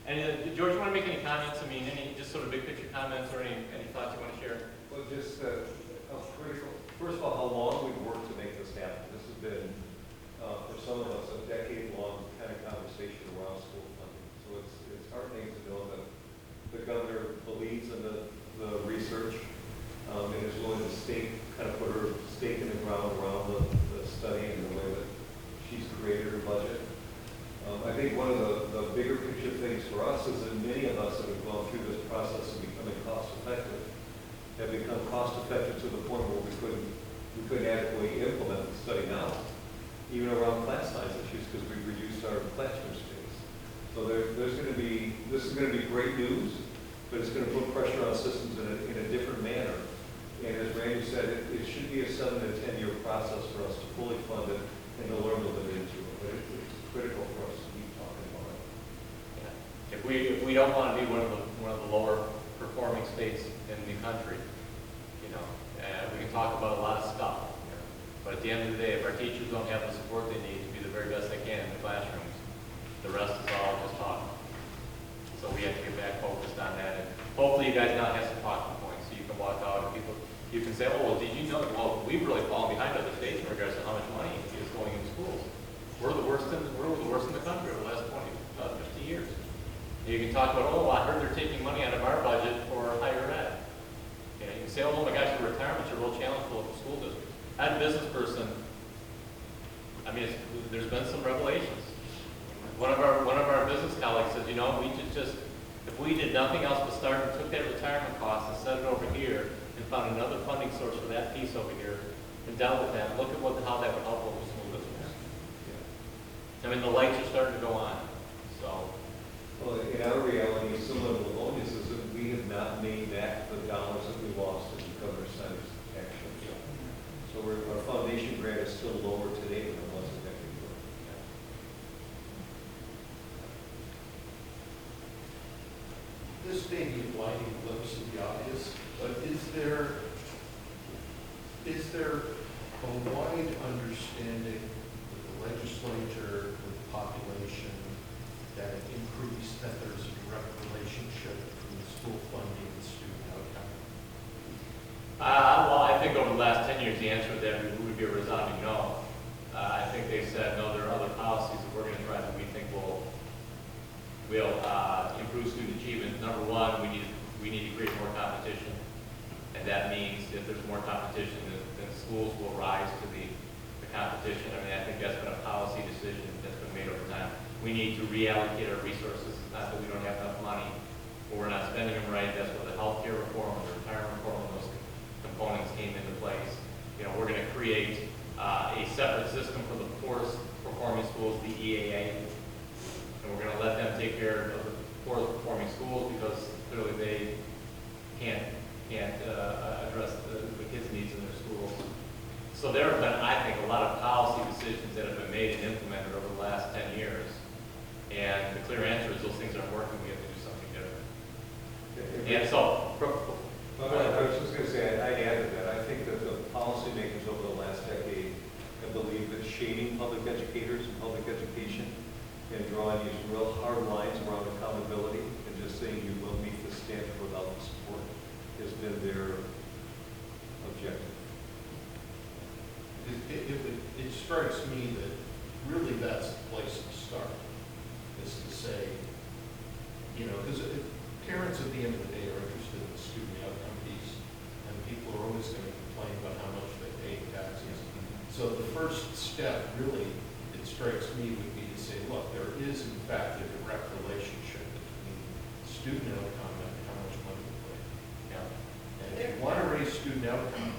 And George, you want to make any comments? Any just sort of big picture comments or any thoughts you want to share? Well, just how critical, first of all, how long we've worked to make this happen. This has been, for some of us, a decade-long kind of conversation around school funding. So it's heartening to know that the governor believes in the research and is willing to kind of put her stake in the ground around the study and the way that she's created her budget. I think one of the bigger picture things for us is that many of us that have gone through this process of becoming cost effective have become cost effective to the point where we couldn't adequately implement the study now, even around class size issues, because we've reduced our classroom space. So this is going to be great news, but it's going to put pressure on systems in a different manner. And as Randy said, it should be a 7 to 10 year process for us to fully fund it and to learn to live into it. But it's critical for us to keep talking about it. Yeah. If we don't want to be one of the lower performing states in the country, we can talk about a lot of stuff. But at the end of the day, if our teachers don't have the support they need to be the very best they can in the classrooms, the rest is all just talk. So we have to get back focused on that. And hopefully you guys now have some talking points so you can walk out and you can say, oh, well, did you know, well, we've really fallen behind other states in regards to how much money is going into schools. We're the worst in the country over the last 50 years. You can talk about, oh, I heard they're taking money out of our budget for higher ed. You know, you can say, oh my gosh, your retirement's a real challenge for local school districts. As a business person, I mean, there's been some revelations. One of our business colleagues says, you know, we just if we did nothing else but start and took that retirement cost and set it over here and found another funding source for that piece over here and dealt with that, look at how that would help local school districts. I mean, the lights are starting to go on. So. Well, in our reality, similar to Livonia's, is that we have not made back the dollars that we lost in the governor's center's action. So our foundation grant is still lower today than it was a decade ago. This may be a blinding glimpse of the obvious, but is there a wide understanding with the legislature, with the population, that there's a direct relationship between school funding and student outcome? Well, I think over the last 10 years, the answer to that would be a resounding no. I think they said, no, there are other policies that we're going to try that we think will improve student achievement. Number one, we need to create more competition. And that means if there's more competition, then schools will rise to the competition. I mean, I think that's been a policy decision that's been made over time. We need to reallocate our resources. It's not that we don't have enough money, but we're not spending them right. That's where the healthcare reform, the retirement reform, and those components came into place. You know, we're going to create a separate system for the poorest performing schools, the EAA, and we're going to let them take care of the poorest performing schools because clearly they can't address the kids' needs in their schools. So there have been, I think, a lot of policy decisions that have been made and implemented over the last 10 years. And the clear answer is those things aren't working. We have to do something different. And so, I was just going to say, I'd add to that. I think that the policymakers over the last decade have believed that shading public educators and public education and drawing these real hard lines around accountability and just saying you will meet the standard without the support has been their objective. It strikes me that really that's the place to start, is to say, you know, because parents at the end of the day are interested in the student outcome piece, and people are always going to complain about how much they pay in taxes. So the first step, really, it strikes me, would be to say, look, there is in fact a direct relationship between student outcome and how much money we pay. yeah. And if you want to raise student outcome,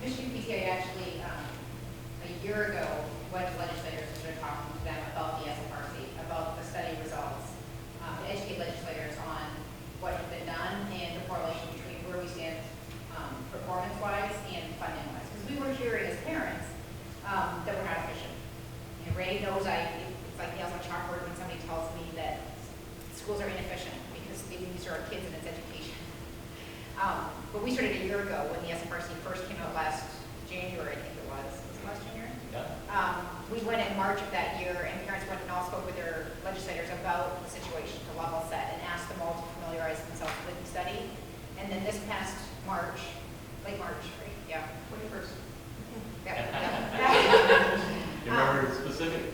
Michigan PTA actually, a year ago, went to legislators and started talking to them about the SFRC, about the study results, to educate legislators on what has been done and the correlation between where we stand performance-wise and funding-wise. Because we were hearing as parents that we're not efficient. You know, Ray knows it's like nails on chalkboard when somebody tells me that schools are inefficient because they use our kids in its education. But we started a year ago when the SFRC first came out last January, I think it was. Was it last January? Yeah. We went in March of that year, and parents went and all spoke with their legislators about the situation to level set and asked them all to familiarize themselves with the study. And then this past March, late March, right? Yeah, 21st. Yeah. You remember specific?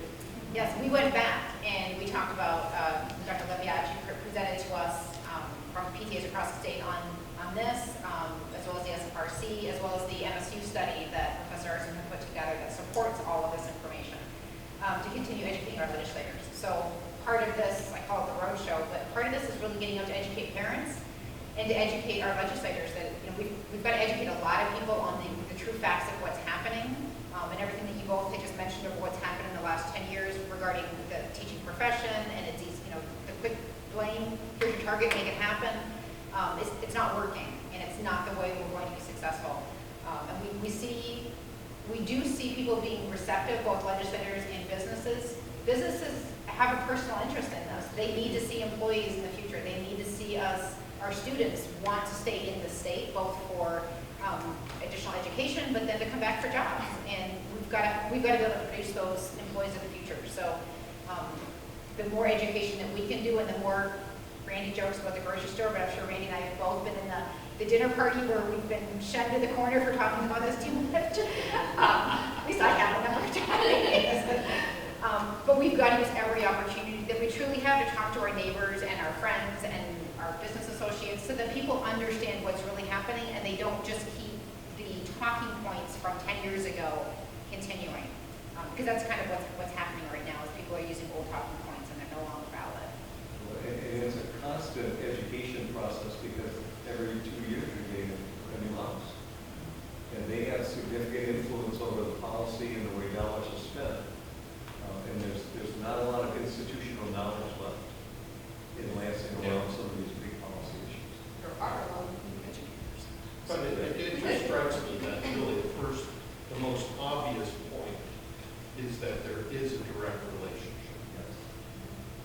Yes, we went back and we talked about, Dr. Leviat, she presented to us from PTAs across the state on this, as well as the SFRC, as well as the MSU study that Professor Arson had put together that supports all of this information to continue educating our legislators. So part of this, I call it the roadshow, but part of this is really getting out to educate parents and to educate our legislators that, you know, we've got to educate a lot of people on the true facts of what's happening and everything that you both had just mentioned of what's happened in the last 10 years regarding the teaching profession and it's these, you know, the quick blame, here's your target, make it happen. It's not working, and it's not the way we're going to be successful. And we do see people being receptive, both legislators and businesses. Businesses have a personal interest in this. They need to see employees in the future. They need to see us, our students, want to stay in the state, both for additional education, but then to come back for jobs. And we've got to be able to produce those employees in the future. So the more education that we can do, and the more Randy jokes about the grocery store, but I'm sure Randy and I have both been the dinner party where we've been shunned to the corner for talking about this too much. At least I have a number of times. But we've got to use every opportunity that we truly have to talk to our neighbors and our friends and our business associates so that people understand what's really happening and they don't just keep the talking points from 10 years ago continuing. Because that's kind of what's happening right now is people are using old talking points and they're no longer valid. And it's a constant education process because every 2 years you're getting a new house. And they have significant influence over the policy and the way dollars are spent. And there's not a lot of institutional knowledge left in Lansing around some of these big policy issues. There are a lot of new educators. But it just strikes me that really the most obvious point is that there is a direct relationship. Yes.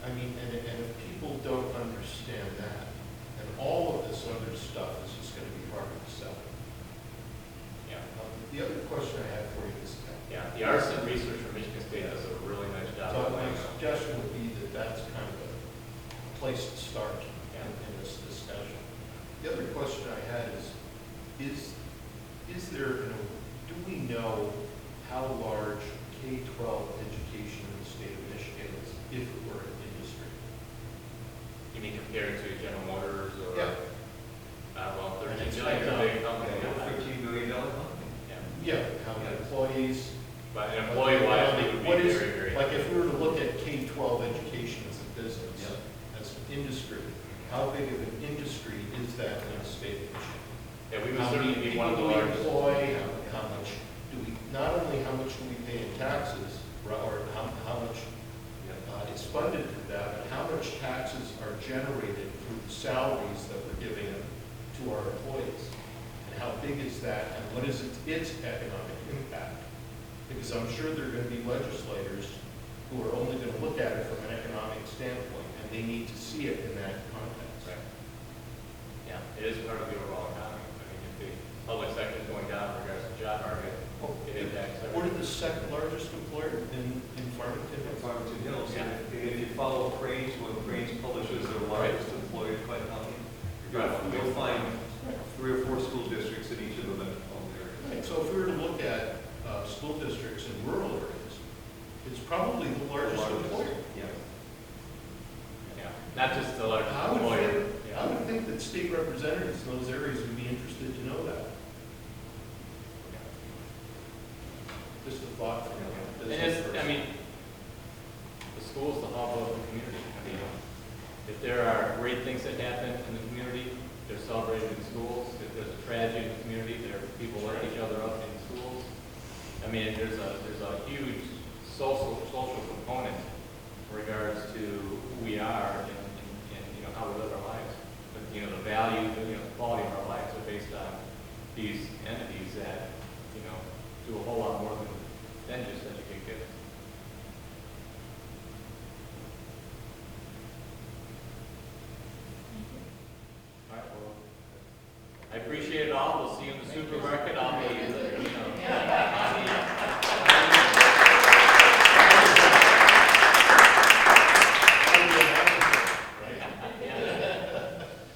I mean, and if people don't understand that, and all of this other stuff is just going to be hard to sell. Yeah. The other question I have for you is, Yeah, the arson research from Michigan State does a really nice job. so of my laying out. suggestion would be that that's kind of a place to start Yeah. in this discussion. The other question I had is there, do we know how large K-12 education in the state of Michigan is if it were an industry? You mean compared to General Motors or? Yeah. Well, And 13 it's million is a like, big company. $13 million company. Yeah. Yeah, how many employees? But employee-wise, it would What be is- very, very. Like if we were to look at K-12 education as a business, Yeah. as an industry, how big of an industry is that in the state of Michigan? Yeah, we would How many certainly be one of the people do we largest. employ? How much do we, not only how much do we pay in taxes, or how much is funded through that, but how much taxes are generated through the salaries that we're giving to our employees? And how big is that, and what is its economic impact? Because I'm sure there are going to be legislators who are only going to look at it from an economic standpoint, and they need to see it in that context. Right. Yeah, it is part of the overall economy. I mean, if the public sector is going down in regards to job market, it impacts We're everything. the second largest employer in Farmington. In Farmington Hills, Yeah. and if you follow Cranes, when Cranes publishes their largest employers by county, you'll find 3 or 4 school districts in each of the metropolitan areas. And so if we were to look at school districts in rural areas, it's probably the largest employer. Yeah. Yeah, not just the largest I would employer. think, Yeah. I would think that state representatives in those areas would be interested to know that. Just a thought from And a it's, business I person. mean, the school's the hub of the community. I mean, if there are great things that happen in the community, they're celebrated in schools. If there's a tragedy in the community, there are people lift each other up in schools. I mean, there's a huge social component in regards to who we are and how we live our lives. But, the value, the quality of our lives are based on these entities that, do a whole lot more than just educate kids. All right, well, I appreciate it all. We'll see you in the supermarket. I'll be,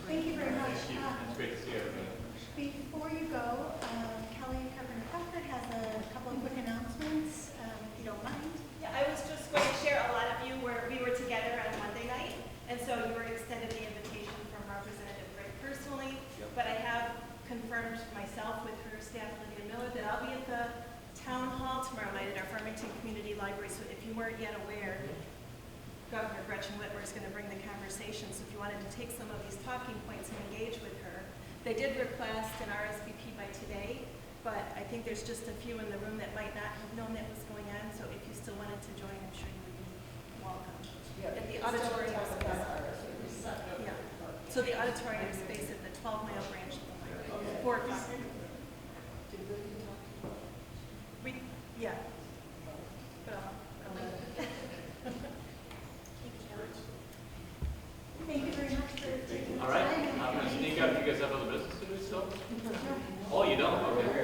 Thank you very much. It's great to see everybody. Before you go, Kelly Carpenter-Crawford has a couple of quick announcements, if you don't mind. Yeah, I was just going to share, a lot of you we were together on Monday night, and so you were extended the invitation from Representative Greg personally, but I have confirmed myself with her staff, Lydia Miller, that I'll be at the town hall tomorrow night at our Farmington Community Library, so if you weren't yet aware, Governor Gretchen Whitmer is going to bring the conversation, so if you wanted to take some of these talking points and engage with her. They did request an RSVP by today, but I think there's just a few in the room that might not have known that was going on, so if you still wanted to join, I'm sure you would be welcome. At the auditorium space. Yeah, so the auditorium space at the 12-mile branch of the library, 4 o'clock. Yeah. But Thank you very much for taking the All right, time. I'm going to sneak out. You guys have other business to do still? Oh, you don't? Okay.